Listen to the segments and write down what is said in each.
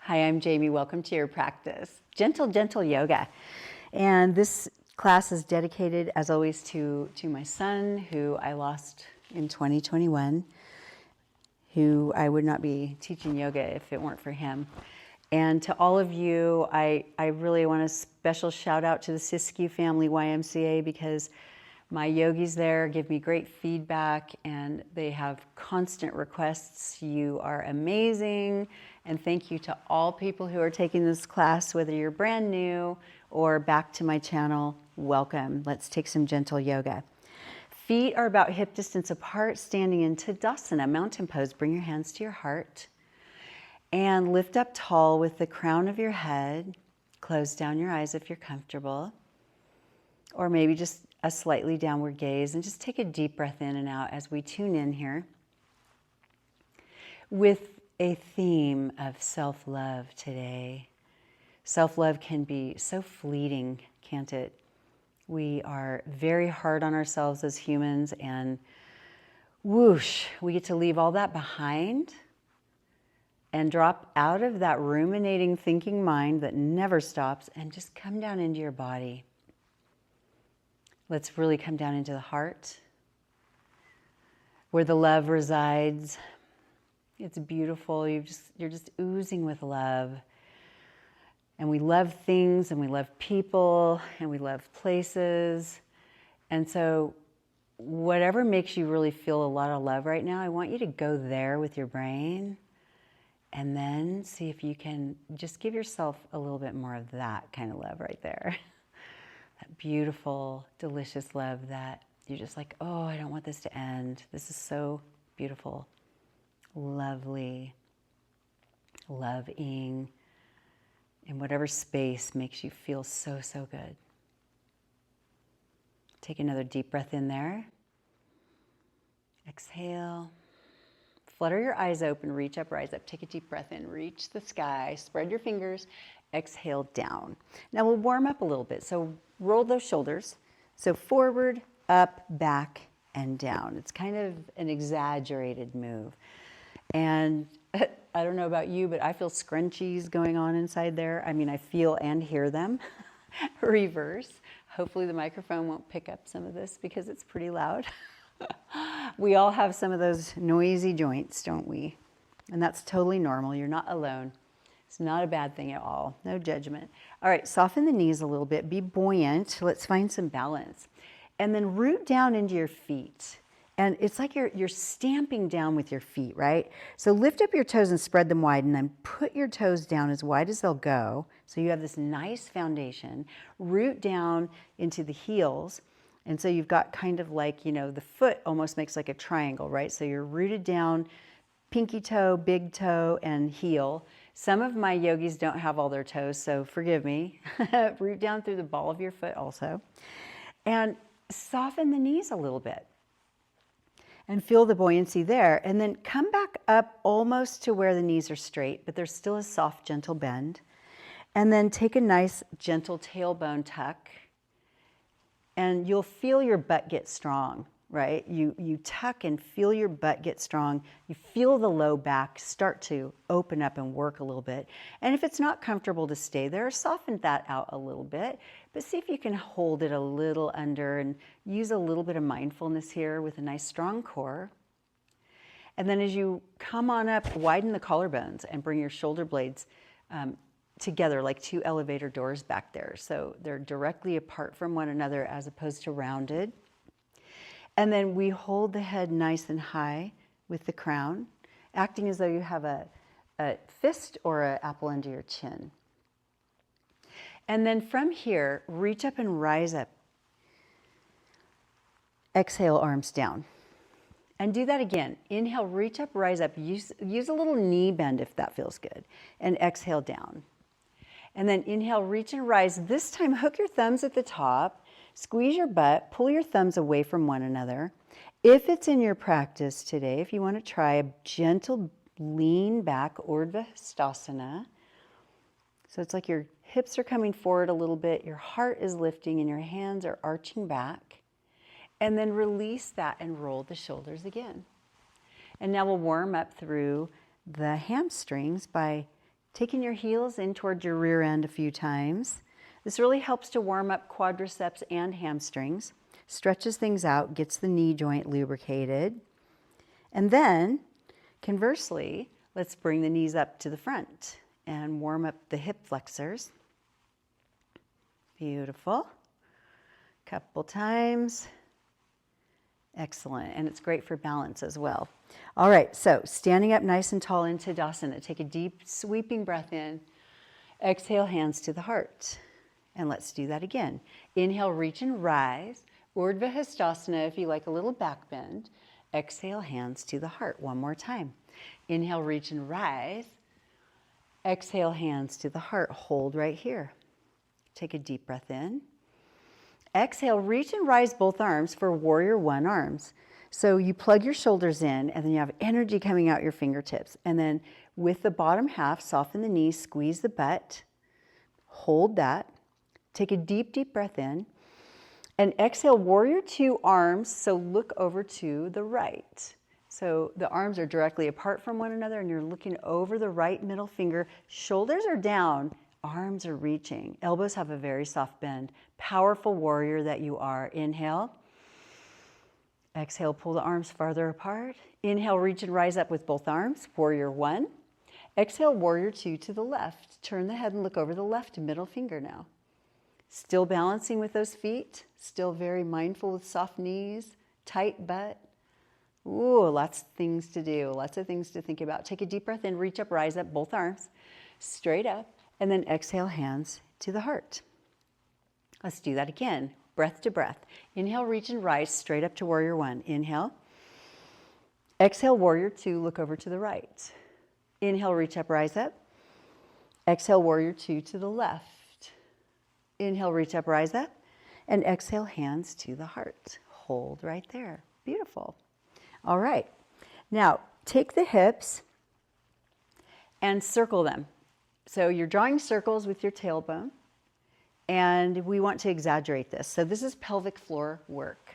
Hi, I'm Jamie. Welcome to your practice. Gentle, gentle yoga. And this class is dedicated, as always, to my son, who I lost in 2021, who I would not be teaching yoga if it weren't for him. And to all of you, I really want a special shout out to the Siskiyou Family YMCA, because my yogis there give me great feedback and they have constant requests. You are amazing. And thank you to all people who are taking this class, whether you're brand new or back to my channel. Welcome. Let's take some gentle yoga. Feet are about hip distance apart, standing in Tadasana, mountain pose. Bring your hands to your heart and lift up tall with the crown of your head. Close down your eyes if you're comfortable, or maybe just a slightly downward gaze, and just take a deep breath in and out as we tune in here with a theme of self-love today. Self-love can be so fleeting, can't it? We are very hard on ourselves as humans, and whoosh, we get to leave all that behind and drop out of that ruminating thinking mind that never stops and just come down into your body. Let's really come down into the heart, where the love resides. It's beautiful. You're just oozing with love. And we love things, and we love people, and we love places. And so whatever makes you really feel a lot of love right now, I want you to go there with your brain, and then see if you can just give yourself a little bit more of that kind of love right there. That beautiful, delicious love that you're just like, oh, I don't want this to end. This is so beautiful, lovely, loving, in whatever space makes you feel so, so good. Take another deep breath in there. Exhale. Flutter your eyes open, reach up, rise up. Take a deep breath in, reach the sky, spread your fingers, exhale down. Now we'll warm up a little bit. So roll those shoulders. So forward, up, back, and down. It's kind of an exaggerated move. And I don't know about you, but I feel scrunchies going on inside there. I mean, I feel and hear them. Reverse. Hopefully the microphone won't pick up some of this because it's pretty loud. We all have some of those noisy joints, don't we? And that's totally normal. You're not alone. It's not a bad thing at all. No judgment. All right, soften the knees a little bit. Be buoyant. Let's find some balance. And then root down into your feet. And it's like you're stamping down with your feet, right? So lift up your toes and spread them wide, and then put your toes down as wide as they'll go. So you have this nice foundation. Root down into the heels. And so you've got kind of like, the foot almost makes like a triangle, right? So you're rooted down, pinky toe, big toe, and heel. Some of my yogis don't have all their toes, so forgive me. Root down through the ball of your foot also. And soften the knees a little bit. And feel the buoyancy there. And then come back up almost to where the knees are straight, but there's still a soft, gentle bend. And then take a nice, gentle tailbone tuck. And you'll feel your butt get strong, right? You tuck and feel your butt get strong. You feel the low back start to open up and work a little bit. And if it's not comfortable to stay there, soften that out a little bit. But see if you can hold it a little under and use a little bit of mindfulness here with a nice strong core. And then as you come on up, widen the collarbones and bring your shoulder blades together like two elevator doors back there. So they're directly apart from one another as opposed to rounded. And then we hold the head nice and high with the crown, acting as though you have a fist or an apple under your chin. And then from here, reach up and rise up. Exhale, arms down. And do that again. Inhale, reach up, rise up. Use a little knee bend if that feels good. And exhale down. And then inhale, reach and rise. This time, hook your thumbs at the top, squeeze your butt, pull your thumbs away from one another. If it's in your practice today, if you want to try a gentle lean back, Urdhva Hastasana. So it's like your hips are coming forward a little bit, your heart is lifting, and your hands are arching back. And then release that and roll the shoulders again. And now we'll warm up through the hamstrings by Taking your heels in toward your rear end a few times. This really helps to warm up quadriceps and hamstrings, stretches things out, gets the knee joint lubricated. And then, conversely, let's bring the knees up to the front and warm up the hip flexors. Beautiful. Couple times. Excellent, and it's great for balance as well. All right, so standing up nice and tall in Tadasana. Take a deep sweeping breath in. Exhale, hands to the heart. And let's do that again. Inhale, reach and rise. Urdhva Hastasana if you like a little back bend. Exhale, hands to the heart. One more time. Inhale, reach and rise. Exhale, hands to the heart. Hold right here. Take a deep breath in. Exhale, reach and rise both arms for warrior one arms. So you plug your shoulders in and then you have energy coming out your fingertips. And then with the bottom half, soften the knees, squeeze the butt, hold that. Take a deep, deep breath in. And exhale, warrior two arms, so look over to the right. So the arms are directly apart from one another and you're looking over the right middle finger. Shoulders are down, arms are reaching. Elbows have a very soft bend. Powerful warrior that you are. Inhale. Exhale, pull the arms farther apart. Inhale, reach and rise up with both arms. Warrior one. Exhale, warrior two to the left. Turn the head and look over the left middle finger now. Still balancing with those feet. Still very mindful with soft knees, tight butt. Ooh, lots of things to do. Lots of things to think about. Take a deep breath in, reach up, rise up, both arms. Straight up. And then exhale, hands to the heart. Let's do that again. Breath to breath. Inhale, reach and rise straight up to warrior one. Inhale. Exhale, warrior two, look over to the right. Inhale, reach up, rise up. Exhale, warrior two to the left. Inhale, reach up, rise up. And exhale, hands to the heart. Hold right there. Beautiful. All right. Now, take the hips and circle them. So you're drawing circles with your tailbone. And we want to exaggerate this. So this is pelvic floor work.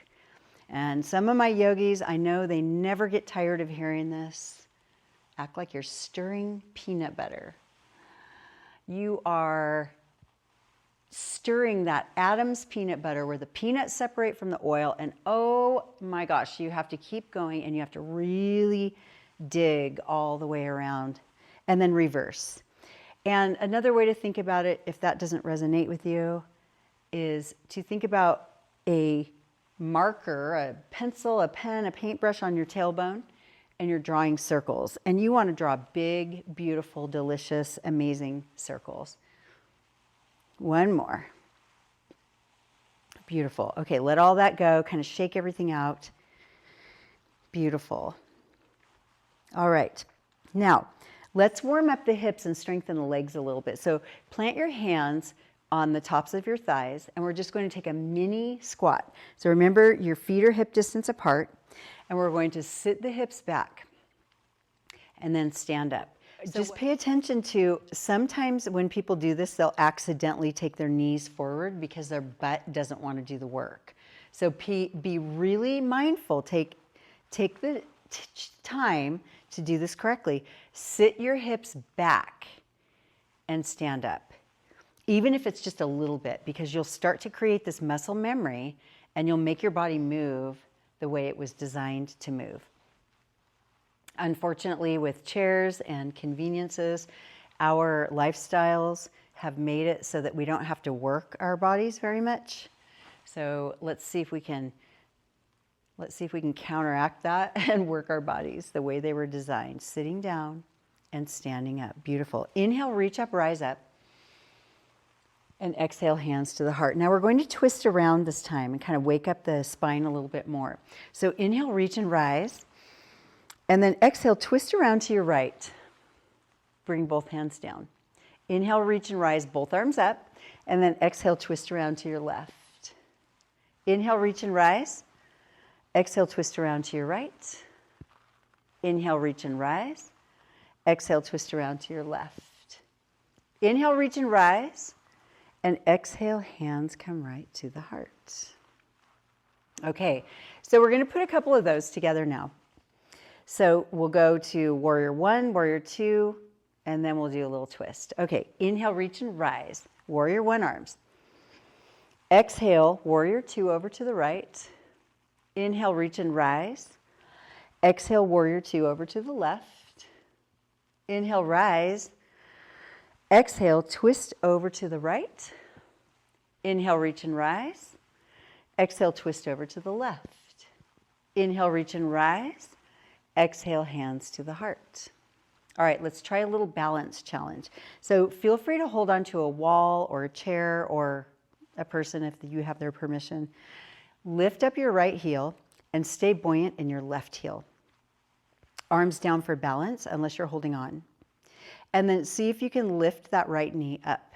And some of my yogis, I know they never get tired of hearing this. Act like you're stirring peanut butter. You are stirring that Adam's peanut butter where the peanuts separate from the oil. And oh my gosh, you have to keep going and you have to really dig all the way around and then reverse. And another way to think about it, if that doesn't resonate with you, is to think about a marker, a pencil, a pen, a paintbrush on your tailbone, and you're drawing circles. And you want to draw big, beautiful, delicious, amazing circles. One more. Beautiful. Okay, let all that go. Kind of shake everything out. Beautiful. All right. Now, let's warm up the hips and strengthen the legs a little bit. So plant your hands on the tops of your thighs, and we're just going to take a mini squat. So remember, your feet are hip distance apart, and we're going to sit the hips back and then stand up. So just pay attention to, sometimes when people do this, they'll accidentally take their knees forward because their butt doesn't want to do the work. So be really mindful. Take the time to do this correctly. Sit your hips back and stand up, even if it's just a little bit, because you'll start to create this muscle memory and you'll make your body move the way it was designed to move. Unfortunately, with chairs and conveniences, our lifestyles have made it so that we don't have to work our bodies very much. So let's see if we can counteract that and work our bodies the way they were designed, sitting down and standing up. Beautiful. Inhale, reach up, rise up. And exhale, hands to the heart. Now we're going to twist around this time and kind of wake up the spine a little bit more. So inhale, reach and rise. And then exhale, twist around to your right. Bring both hands down. Inhale, reach and rise, both arms up. And then exhale, twist around to your left. Inhale, reach and rise. Exhale, twist around to your right. Inhale, reach and rise. Exhale, twist around to your left. Inhale, reach and rise. And exhale, hands come right to the heart. Okay, so we're going to put a couple of those together now. So we'll go to warrior one, warrior two, And then we'll do a little twist. Okay, inhale, reach and rise. Warrior one arms. Exhale, warrior two over to the right. Inhale, reach and rise. Exhale, warrior two over to the left. Inhale, rise. Exhale, twist over to the right. Inhale, reach and rise. Exhale, twist over to the left. Inhale, reach and rise. Exhale, hands to the heart. All right, let's try a little balance challenge. So feel free to hold on to a wall or a chair or a person if you have their permission. Lift up your right heel and stay buoyant in your left heel. Arms down for balance unless you're holding on. And then see if you can lift that right knee up.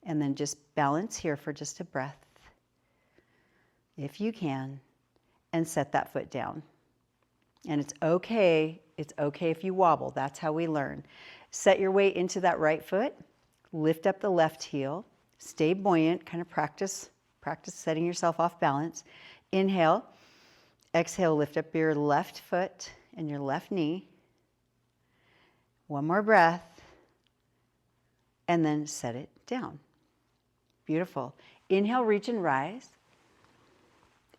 And then just balance here for just a breath, if you can, and set that foot down. And it's okay if you wobble. That's how we learn. Set your weight into that right foot, lift up the left heel, stay buoyant, kind of practice setting yourself off balance. Inhale, exhale, lift up your left foot and your left knee. One more breath, and then set it down. Beautiful. Inhale, reach and rise.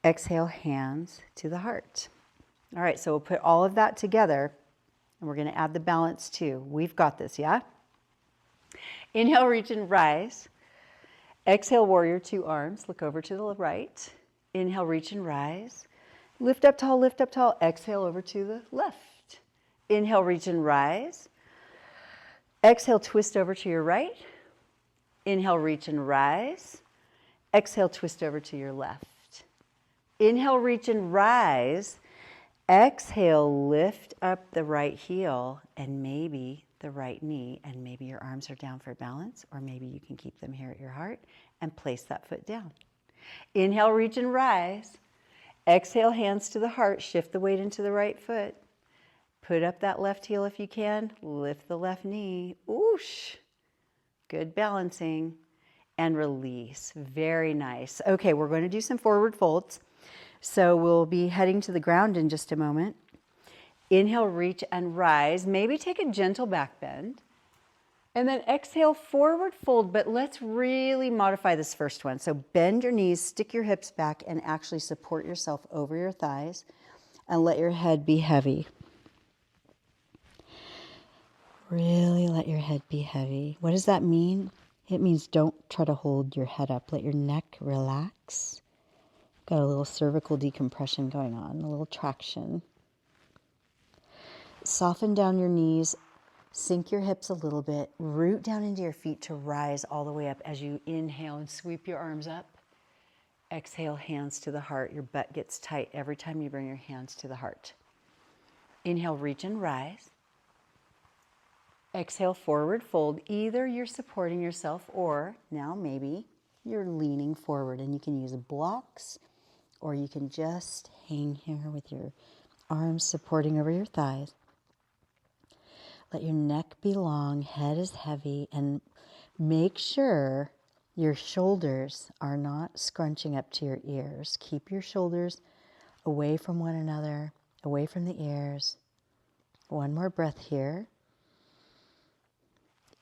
Exhale, hands to the heart. All right, so we'll put all of that together, and we're going to add the balance too. We've got this, yeah? Inhale, reach and rise. Exhale, warrior two arms. Look over to the right. Inhale, reach and rise. Lift up tall, lift up tall. Exhale over to the left. Inhale, reach and rise. Exhale, twist over to your right. Inhale, reach and rise. Exhale, twist over to your left. Inhale, reach and rise. Exhale, lift up the right heel and maybe the right knee, and maybe your arms are down for balance, or maybe you can keep them here at your heart and place that foot down. Inhale, reach and rise. Exhale, hands to the heart. Shift the weight into the right foot. Put up that left heel if you can. Lift the left knee. Oosh. Good balancing. And release. Very nice. Okay, we're going to do some forward folds. So we'll be heading to the ground in just a moment. Inhale, reach and rise. Maybe take a gentle back bend. And then exhale, forward fold, but let's really modify this first one. So bend your knees, stick your hips back, and actually support yourself over your thighs and let your head be heavy. Really let your head be heavy. What does that mean? It means don't try to hold your head up. Let your neck relax. Got a little cervical decompression going on, a little traction. Soften down your knees, sink your hips a little bit, root down into your feet to rise all the way up as you inhale and sweep your arms up. Exhale, hands to the heart. Your butt gets tight every time you bring your hands to the heart. Inhale, reach and rise. Exhale, forward fold. Either you're supporting yourself or now maybe you're leaning forward, and you can use blocks or you can just hang here with your arms supporting over your thighs. Let your neck be long, head is heavy, and make sure your shoulders are not scrunching up to your ears. Keep your shoulders away from one another, away from the ears. One more breath here.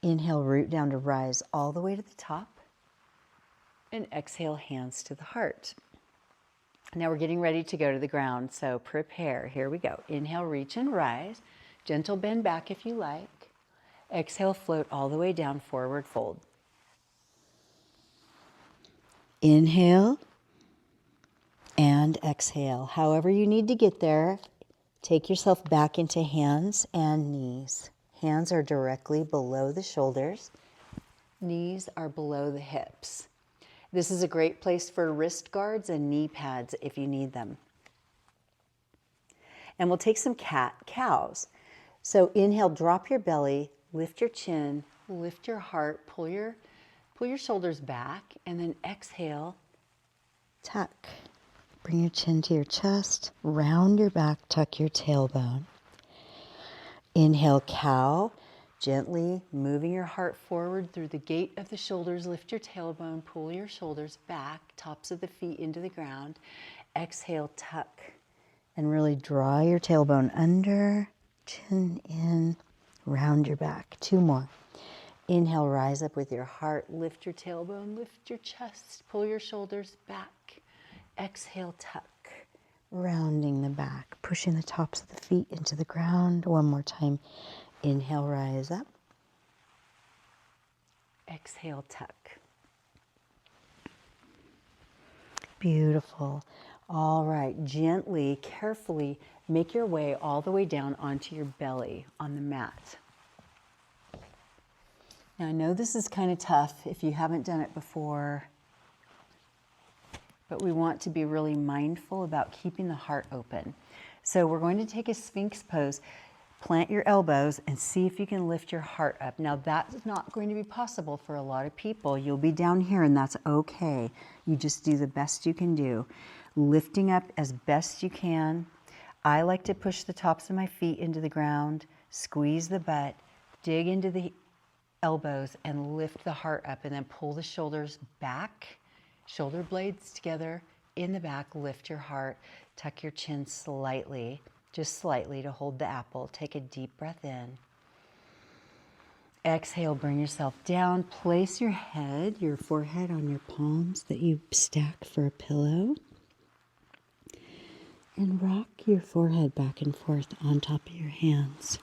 Inhale, root down to rise all the way to the top. And exhale, hands to the heart. Now we're getting ready to go to the ground, so prepare. Here we go. Inhale, reach and rise. Gentle bend back if you like. Exhale, float all the way down, forward fold. Inhale and exhale. However you need to get there, take yourself back into hands and knees. Hands are directly below the shoulders. Knees are below the hips. This is a great place for wrist guards and knee pads if you need them. And we'll take some cat-cows. So inhale, drop your belly, lift your chin, lift your heart, pull your shoulders back, and then exhale, tuck. Bring your chin to your chest, round your back, tuck your tailbone. Inhale, cow, gently moving your heart forward through the gate of the shoulders. Lift your tailbone, pull your shoulders back, tops of the feet into the ground. Exhale, tuck, and really draw your tailbone under, chin in, Round your back. 2 more. Inhale, rise up with your heart. Lift your tailbone, lift your chest. Pull your shoulders back. Exhale, tuck. Rounding the back, pushing the tops of the feet into the ground. 1 more time. Inhale, rise up. Exhale, tuck. Beautiful. All right, gently, carefully make your way all the way down onto your belly on the mat. Now, I know this is kind of tough if you haven't done it before, but we want to be really mindful about keeping the heart open. So we're going to take a Sphinx pose. Plant your elbows and see if you can lift your heart up. Now, that's not going to be possible for a lot of people. You'll be down here and that's okay. You just do the best you can do. Lifting up as best you can. I like to push the tops of my feet into the ground, squeeze the butt, dig into the elbows and lift the heart up, and then pull the shoulders back, shoulder blades together in the back. Lift your heart, tuck your chin slightly, just slightly, to hold the apple. Take a deep breath in. Exhale, bring yourself down. Place your head, your forehead on your palms that you stack for a pillow. And rock your forehead back and forth on top of your hands.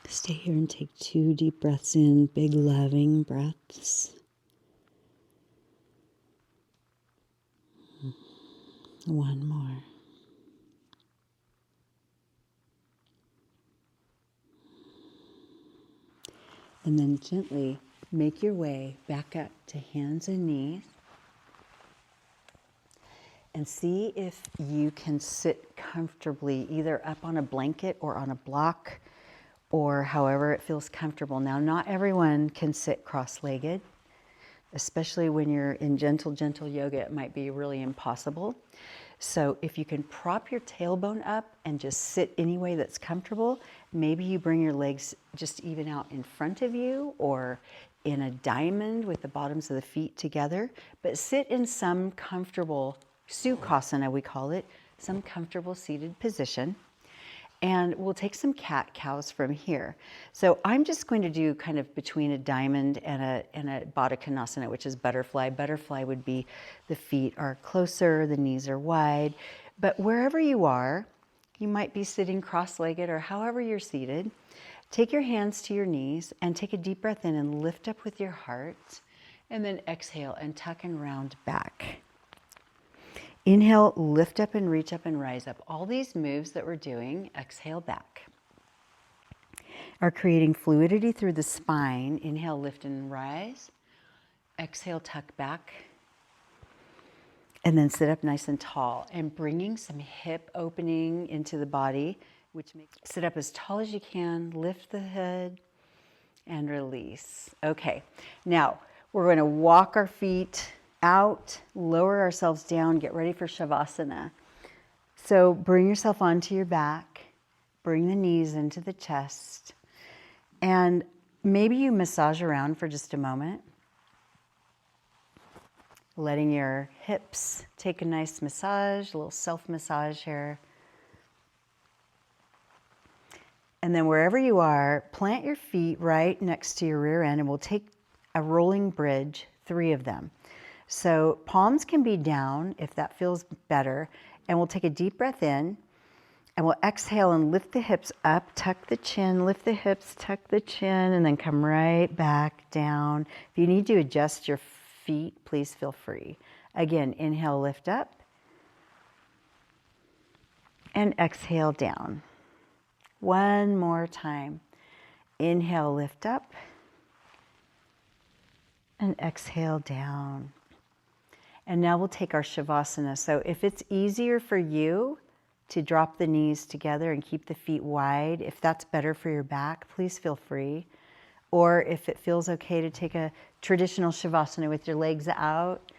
Stay here and take 2 deep breaths in, big loving breaths. 1 more. And then gently make your way back up to hands and knees. And see if you can sit comfortably either up on a blanket or on a block, or however it feels comfortable. Now, not everyone can sit cross-legged, especially when you're in gentle yoga. It might be really impossible. So if you can prop your tailbone up and just sit any way that's comfortable, maybe you bring your legs just even out in front of you or in a diamond with the bottoms of the feet together, but sit in some comfortable Sukhasana, we call it, some comfortable seated position. And we'll take some cat-cows from here. So I'm just going to do kind of between a diamond and a Baddha Konasana, which is butterfly. Butterfly would be the feet are closer, the knees are wide. But wherever you are, you might be sitting cross-legged or however you're seated. Take your hands to your knees and take a deep breath in and lift up with your heart. And then exhale and tuck and round back. Inhale, lift up and reach up and rise up. All these moves that we're doing, exhale back, are creating fluidity through the spine. Inhale, lift and rise. Exhale, tuck back. And then sit up nice and tall and bringing some hip opening into the body, which makes sit up as tall as you can, lift the head and release. Okay, now we're going to walk our feet out, lower ourselves down, get ready for Shavasana. So bring yourself onto your back, bring the knees into the chest, and maybe you massage around for just a moment, letting your hips take a nice massage, a little self-massage here. And then wherever you are, plant your feet right next to your rear end, and we'll take a rolling bridge, 3 of them. So palms can be down if that feels better. And we'll take a deep breath in and we'll exhale and lift the hips up, tuck the chin, lift the hips, tuck the chin, and then come right back down. If you need to adjust your feet, please feel free. Again, inhale, lift up, and exhale down. 1 more time. Inhale, lift up, and exhale down. And now we'll take our Shavasana. So if it's easier for you to drop the knees together and keep the feet wide, if that's better for your back, please feel free. Or if it feels okay to take a traditional Shavasana with your legs out.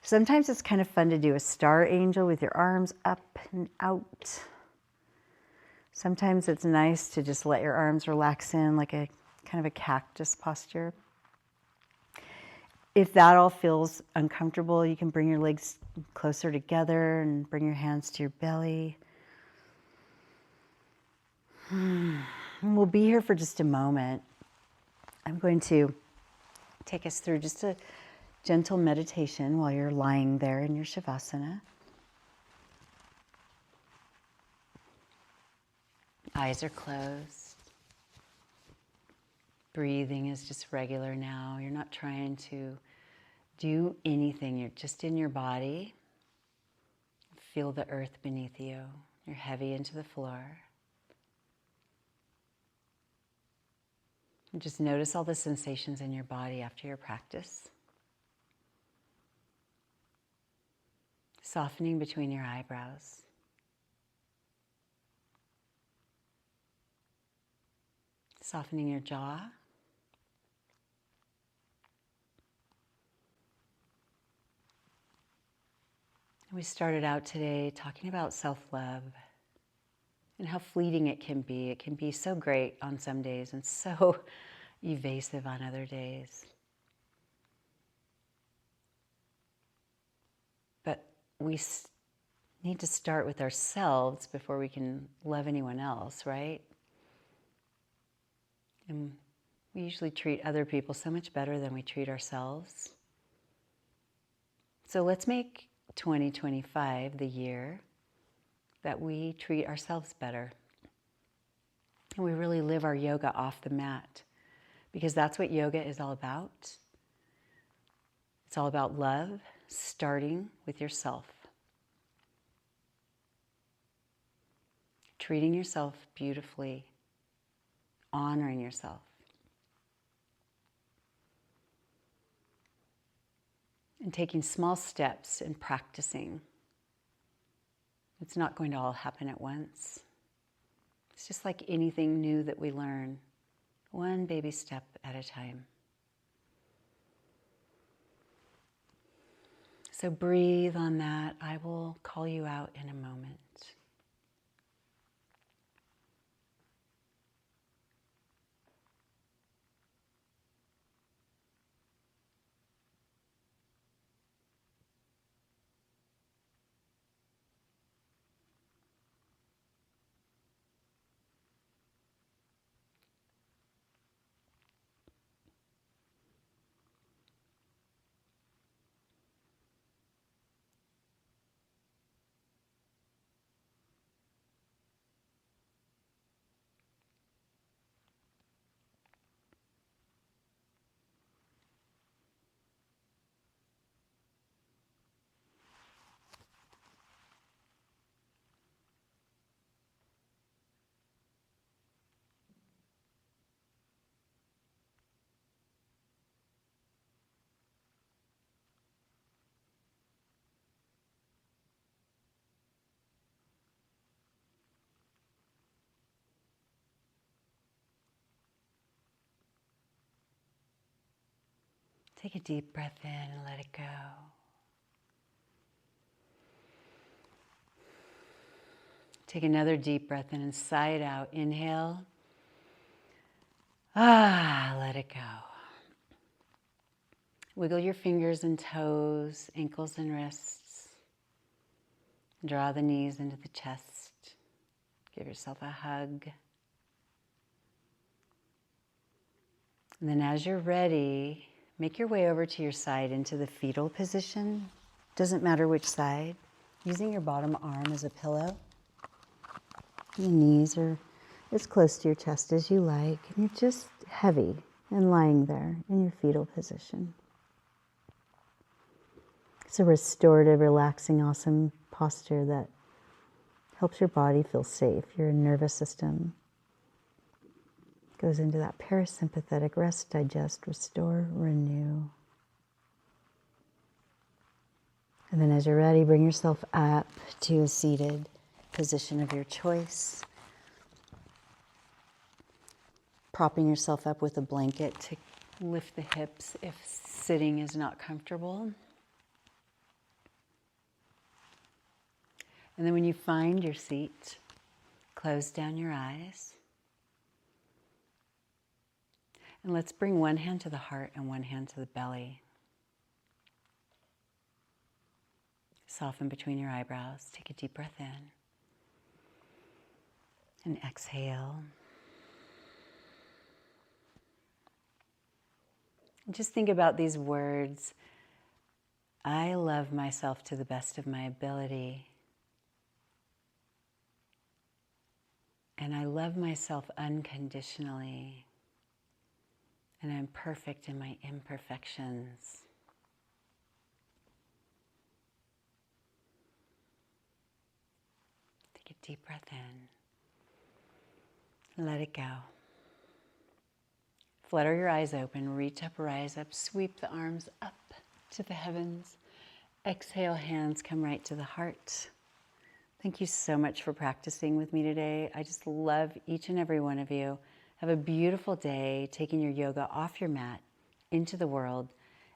Sometimes it's kind of fun to do a star angel with your arms up and out. Sometimes it's nice to just let your arms relax in like a kind of a cactus posture. If that all feels uncomfortable, you can bring your legs closer together and bring your hands to your belly. And we'll be here for just a moment. I'm going to take us through just a gentle meditation while you're lying there in your Shavasana. Eyes are closed. Breathing is just regular now. You're not trying to do anything. You're just in your body. Feel the earth beneath you. You're heavy into the floor. And just notice all the sensations in your body after your practice. Softening between your eyebrows. Softening your jaw. We started out today talking about self-love and how fleeting it can be. It can be so great on some days and so evasive on other days. But we need to start with ourselves before we can love anyone else, right? And we usually treat other people so much better than we treat ourselves. So let's make 2025 the year that we treat ourselves better. And we really live our yoga off the mat, because that's what yoga is all about. It's all about love, starting with yourself. Treating yourself beautifully, honoring yourself. And taking small steps in practicing. It's not going to all happen at once. It's just like anything new that we learn, one baby step at a time. So breathe on that. I will call you out in a moment. Take a deep breath in and let it go. Take another deep breath in and sigh it out. Inhale. Let it go. Wiggle your fingers and toes, ankles and wrists. Draw the knees into the chest. Give yourself a hug. And then as you're ready, make your way over to your side into the fetal position. Doesn't matter which side. Using your bottom arm as a pillow. Your knees are as close to your chest as you like. And you're just heavy and lying there in your fetal position. It's a restorative, relaxing, awesome posture that helps your body feel safe. Your nervous system goes into that parasympathetic rest, digest, restore, renew. And then as you're ready, bring yourself up to a seated position of your choice. Propping yourself up with a blanket to lift the hips if sitting is not comfortable. And then when you find your seat, close down your eyes. And let's bring one hand to the heart and one hand to the belly. Soften between your eyebrows. Take a deep breath in. And exhale. And just think about these words. I love myself to the best of my ability. And I love myself unconditionally. And I'm perfect in my imperfections. Take a deep breath in. Let it go. Flutter your eyes open, reach up, rise up, sweep the arms up to the heavens. Exhale, hands come right to the heart. Thank you so much for practicing with me today. I just love each and every one of you. Have a beautiful day, taking your yoga off your mat into the world.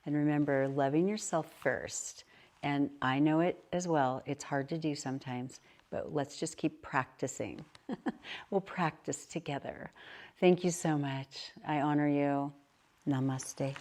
And remember, loving yourself first. And I know it as well. It's hard to do sometimes, but let's just keep practicing. We'll practice together. Thank you so much. I honor you. Namaste.